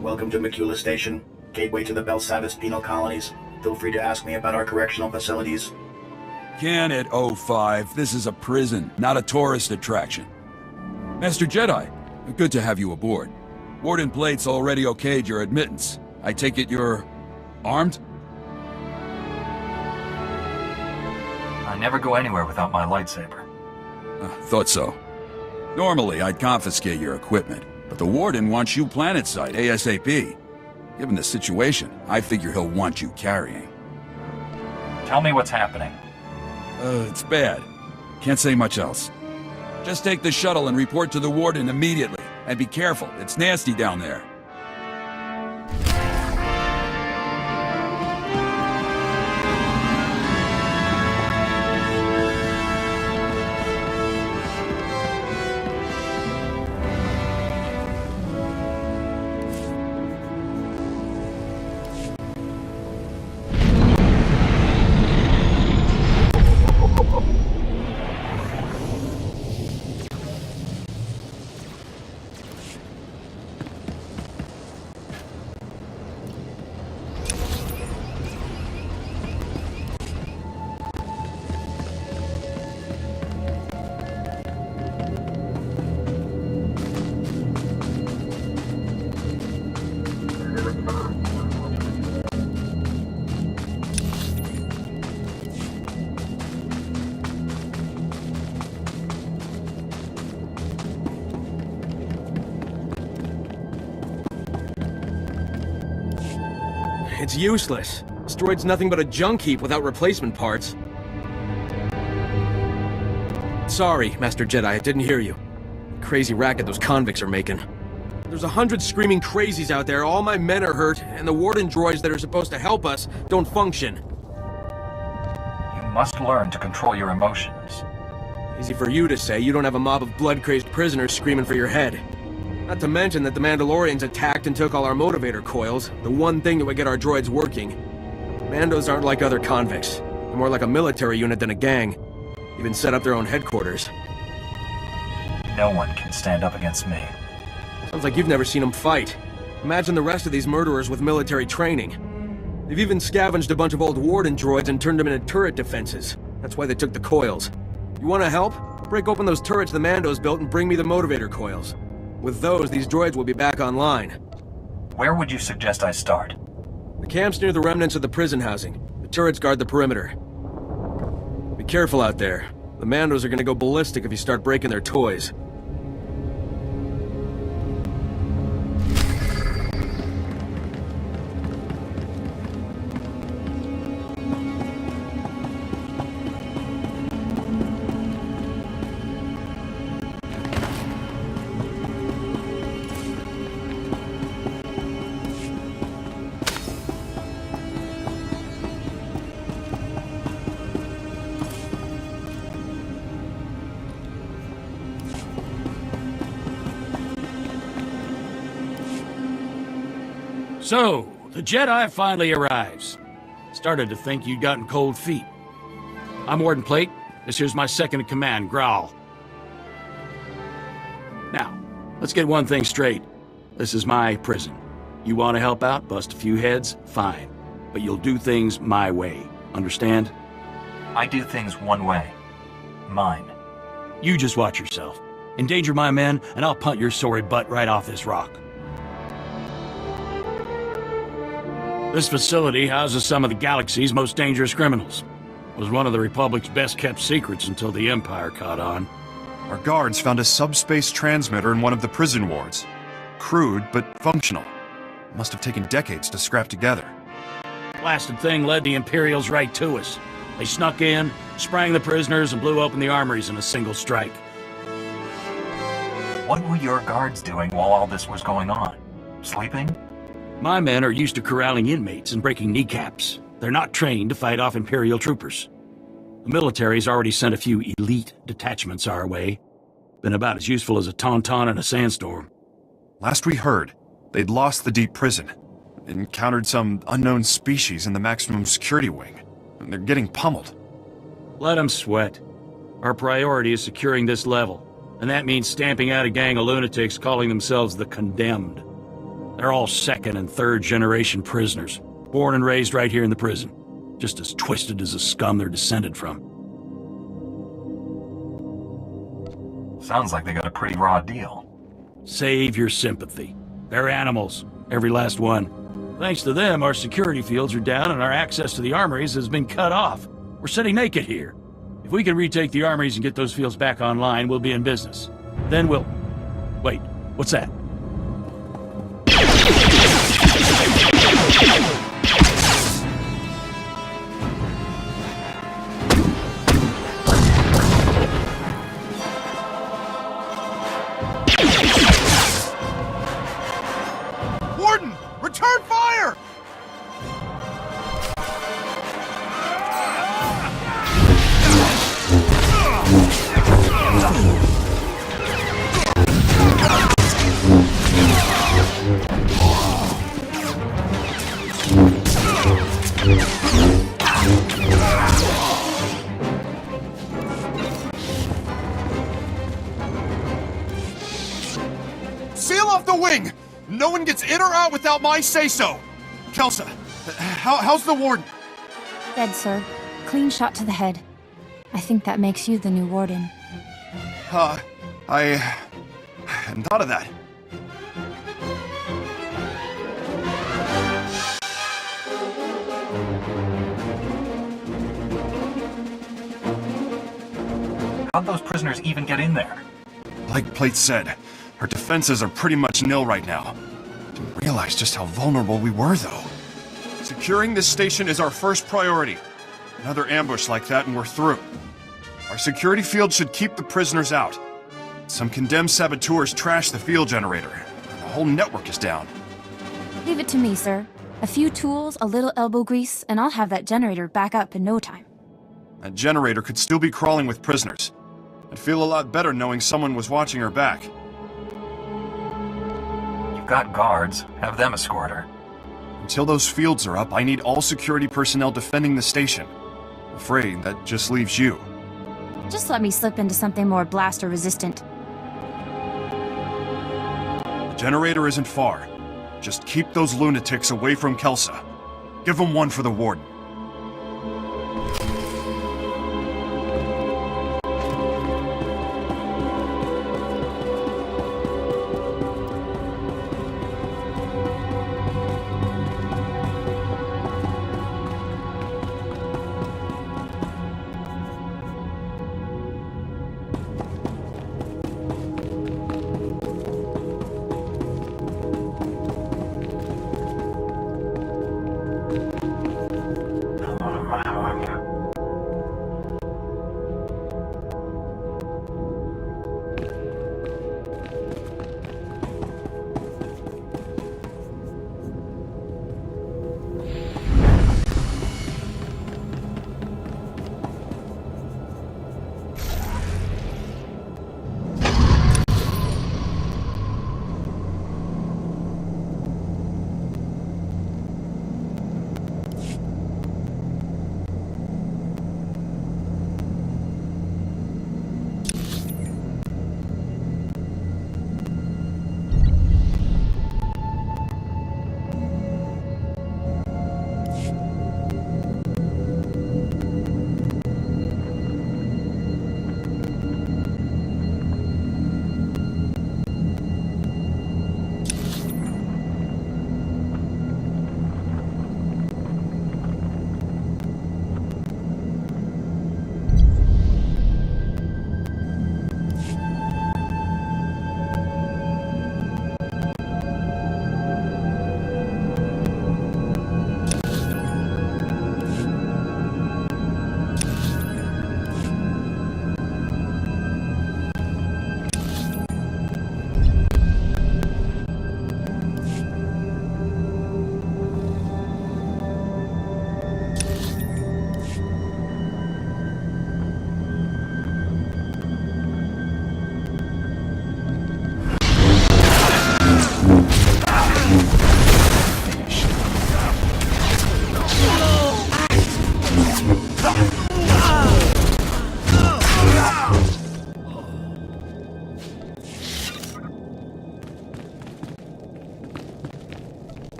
Welcome to Macula Station, gateway to the Belsavis penal colonies. Feel free to ask me about our correctional facilities. Can it, 05? This is a prison, not a tourist attraction. Master Jedi, good to have you aboard. Warden Plate's already okayed your admittance. I take it you're armed? I never go anywhere without my lightsaber. Thought so. Normally, I'd confiscate your equipment, but the Warden wants you planetside ASAP. Given the situation, I figure he'll want you carrying. Tell me what's happening. It's bad. Can't say much else. Just take the shuttle and report to the Warden immediately. And be careful, it's nasty down there. It's useless. This droid's nothing but a junk heap without replacement parts. Sorry, Master Jedi, I didn't hear you. Crazy racket those convicts are making. There's 100 screaming crazies out there, all my men are hurt, and the Warden droids that are supposed to help us don't function. You must learn to control your emotions. Easy for you to say, you don't have a mob of blood-crazed prisoners screaming for your head. Not to mention that the Mandalorians attacked and took all our motivator coils, the one thing that would get our droids working. Mandos aren't like other convicts. They're more like a military unit than a gang. Even set up their own headquarters. No one can stand up against me. Sounds like you've never seen them fight. Imagine the rest of these murderers with military training. They've even scavenged a bunch of old Warden droids and turned them into turret defenses. That's why they took the coils. You wanna help? Break open those turrets the Mandos built and bring me the motivator coils. With those, these droids will be back online. Where would you suggest I start? The camp's near the remnants of the prison housing. The turrets guard the perimeter. Be careful out there. The Mandos are gonna go ballistic if you start breaking their toys. So, the Jedi finally arrives. Started to think you'd gotten cold feet. I'm Warden Plate. This here's my second-in-command, Growl. Now, let's get one thing straight. This is my prison. You want to help out, bust a few heads, fine. But you'll do things my way. Understand? I do things one way. Mine. You just watch yourself. Endanger my men, and I'll punt your sorry butt right off this rock. This facility houses some of the galaxy's most dangerous criminals. It was one of the Republic's best-kept secrets until the Empire caught on. Our guards found a subspace transmitter in one of the prison wards. Crude, but functional. Must have taken decades to scrap together. Blasted thing led the Imperials right to us. They snuck in, sprang the prisoners, and blew open the armories in a single strike. What were your guards doing while all this was going on? Sleeping? My men are used to corralling inmates and breaking kneecaps. They're not trained to fight off Imperial troopers. The military's already sent a few elite detachments our way. Been about as useful as a tauntaun in a sandstorm. Last we heard, they'd lost the deep prison. Encountered some unknown species in the maximum security wing. They're getting pummeled. Let them sweat. Our priority is securing this level, and that means stamping out a gang of lunatics calling themselves the Condemned. They're all second and third generation prisoners, born and raised right here in the prison, just as twisted as the scum they're descended from. Sounds like they got a pretty raw deal. Save your sympathy. They're animals, every last one. Thanks to them, our security fields are down and our access to the armories has been cut off. We're sitting naked here. If we can retake the armories and get those fields back online, we'll be in business. Then we'll... Wait, what's that? Warden! Return fire! Seal off the wing! No one gets in or out without my say-so! Kelsa, how's the warden? Dead, sir. Clean shot to the head. I think that makes you the new warden. I hadn't thought of that. How'd those prisoners even get in there? Like Plate said, our defenses are pretty much nil right now. Didn't realize just how vulnerable we were, though. Securing this station is our first priority. Another ambush like that and we're through. Our security field should keep the prisoners out. Some condemned saboteurs trashed the field generator, and the whole network is down. Leave it to me, sir. A few tools, a little elbow grease, and I'll have that generator back up in no time. That generator could still be crawling with prisoners. I'd feel a lot better knowing someone was watching her back. You've got guards. Have them escort her. Until those fields are up, I need all security personnel defending the station. Afraid that just leaves you. Just let me slip into something more blaster resistant. The generator isn't far. Just keep those lunatics away from Kelsa. Give them one for the warden.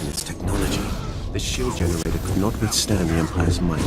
in its technology, the shield generator could not withstand the Empire's might.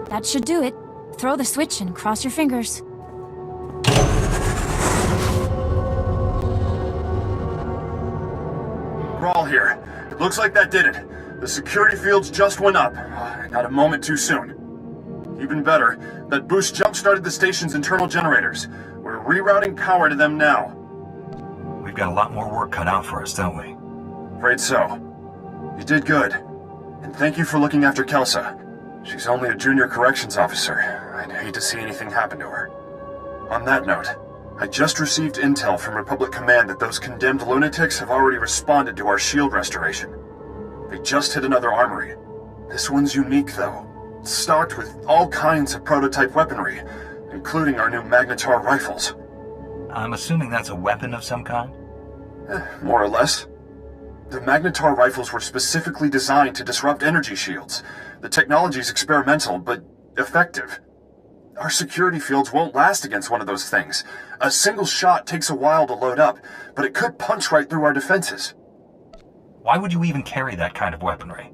That should do it. Throw the switch and cross your fingers. Grawl here. It looks like that did it. The security fields just went up. Not a moment too soon. Even better, that boost jump-started the station's internal generators. We're rerouting power to them now. We've got a lot more work cut out for us, don't we? Afraid so. You did good. And thank you for looking after Kelsa. She's only a junior corrections officer. I'd hate to see anything happen to her. On that note, I just received intel from Republic Command that those condemned lunatics have already responded to our shield restoration. They just hit another armory. This one's unique, though. It's stocked with all kinds of prototype weaponry, including our new Magnetar rifles. I'm assuming that's a weapon of some kind? More or less. The Magnetar rifles were specifically designed to disrupt energy shields. The technology's experimental, but effective. Our security fields won't last against one of those things. A single shot takes a while to load up, but it could punch right through our defenses. Why would you even carry that kind of weaponry?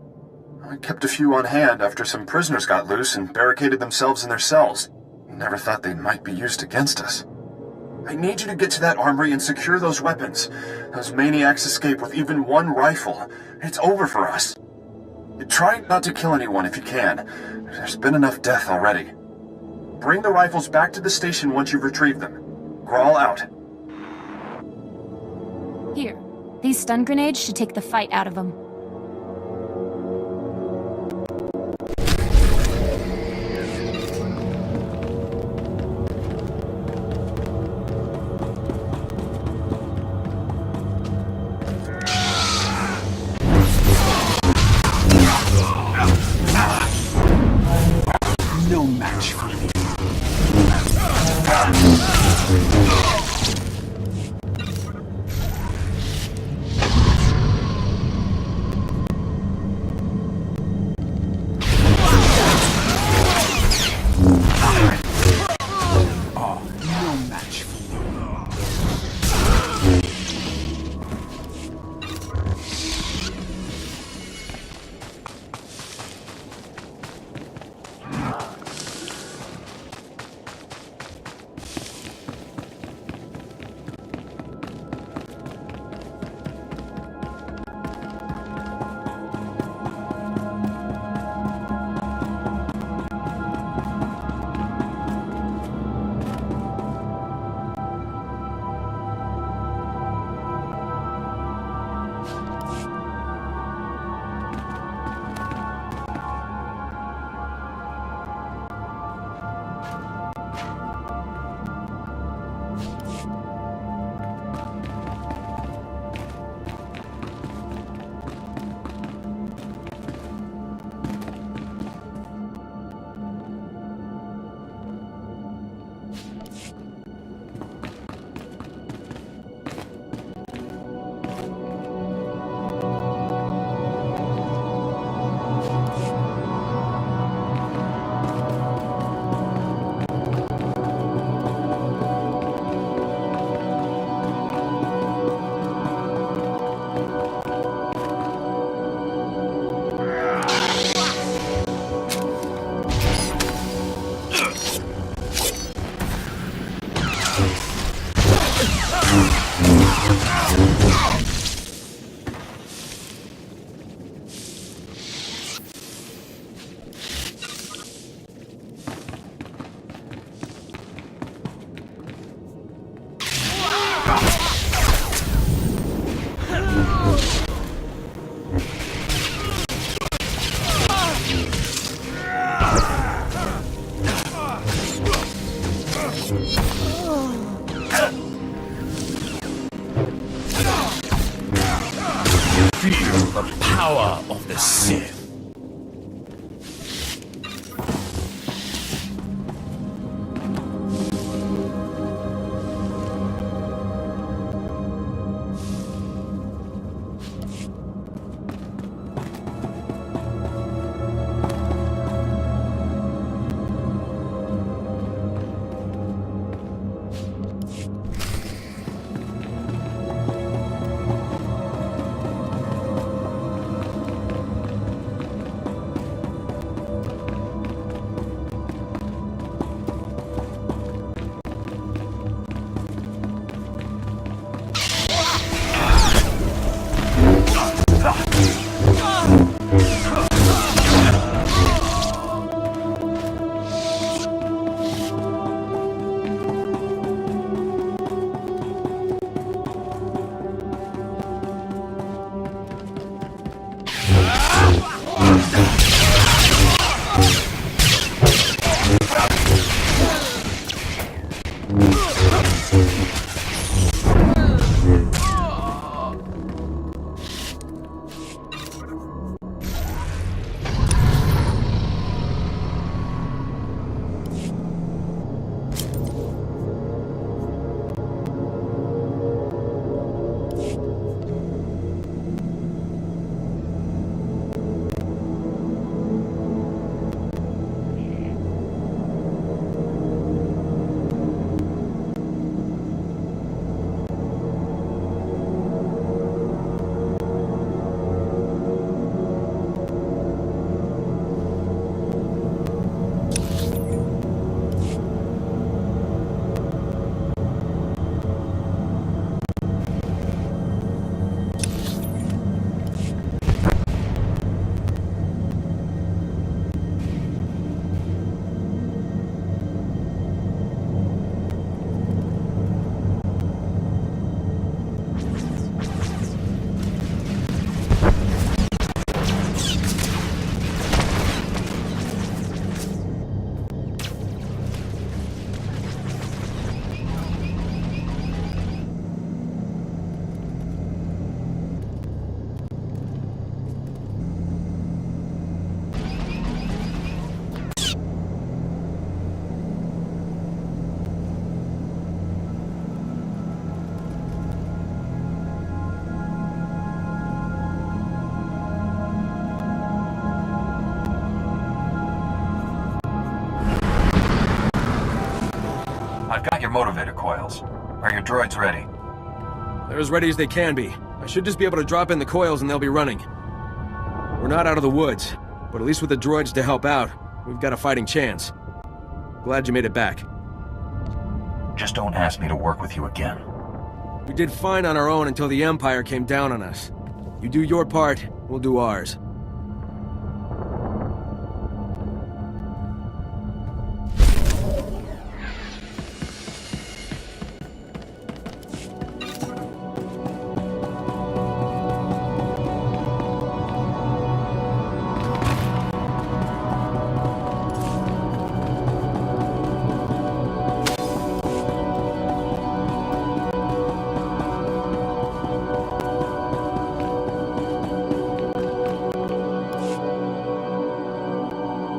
I kept a few on hand after some prisoners got loose and barricaded themselves in their cells. Never thought they might be used against us. I need you to get to that armory and secure those weapons. Those maniacs escape with even one rifle. It's over for us. Try not to kill anyone if you can. There's been enough death already. Bring the rifles back to the station once you've retrieved them. Grawl out. Here. These stun grenades should take the fight out of them. No match for me. feel the power of the Sith. I've got your motivator coils. Are your droids ready? They're as ready as they can be. I should just be able to drop in the coils and they'll be running. We're not out of the woods, but at least with the droids to help out, we've got a fighting chance. Glad you made it back. Just don't ask me to work with you again. We did fine on our own until the Empire came down on us. You do your part, we'll do ours.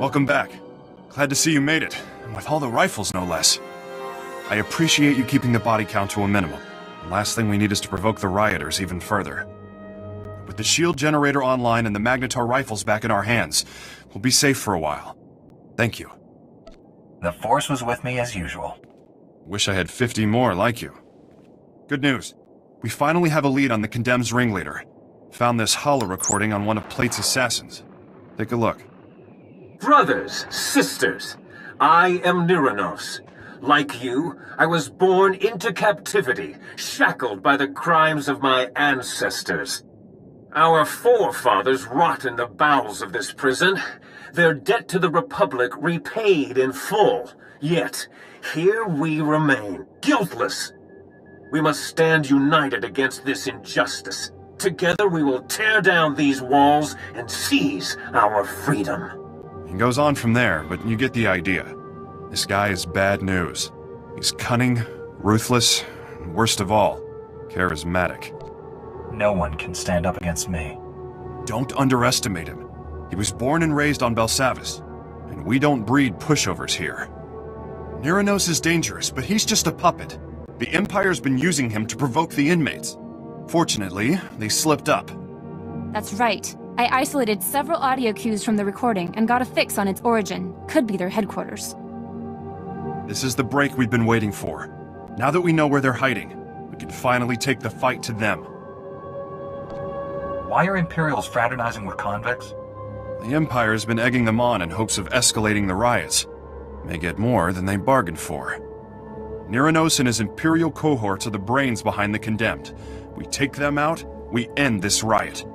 Welcome back. Glad to see you made it, and with all the rifles, no less. I appreciate you keeping the body count to a minimum. The last thing we need is to provoke the rioters even further. With the shield generator online and the Magnetar rifles back in our hands, we'll be safe for a while. Thank you. The Force was with me as usual. Wish I had 50 more like you. Good news. We finally have a lead on the Condemned's ringleader. Found this holo recording on one of Plate's assassins. Take a look. Brothers, sisters, I am Nyranos. Like you, I was born into captivity, shackled by the crimes of my ancestors. Our forefathers rot in the bowels of this prison, their debt to the Republic repaid in full. Yet, here we remain, guiltless. We must stand united against this injustice. Together we will tear down these walls and seize our freedom. It goes on from there, but you get the idea. This guy is bad news. He's cunning, ruthless, and worst of all, charismatic. No one can stand up against me. Don't underestimate him. He was born and raised on Belsavis, and we don't breed pushovers here. Niranos is dangerous, but he's just a puppet. The Empire's been using him to provoke the inmates. Fortunately, they slipped up. That's right. I isolated several audio cues from the recording and got a fix on its origin. Could be their headquarters. This is the break we've been waiting for. Now that we know where they're hiding, we can finally take the fight to them. Why are Imperials fraternizing with convicts? The Empire's been egging them on in hopes of escalating the riots. May get more than they bargained for. Niranos and his Imperial cohorts are the brains behind the Condemned. We take them out, we end this riot.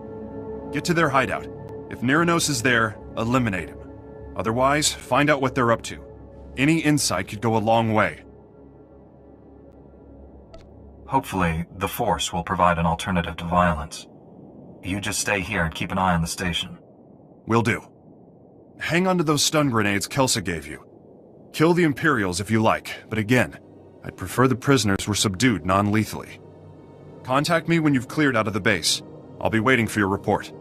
Get to their hideout. If Niranos is there, eliminate him. Otherwise, find out what they're up to. Any insight could go a long way. Hopefully, the Force will provide an alternative to violence. You just stay here and keep an eye on the station. Will do. Hang on to those stun grenades Kelsa gave you. Kill the Imperials if you like, but again, I'd prefer the prisoners were subdued non-lethally. Contact me when you've cleared out of the base. I'll be waiting for your report.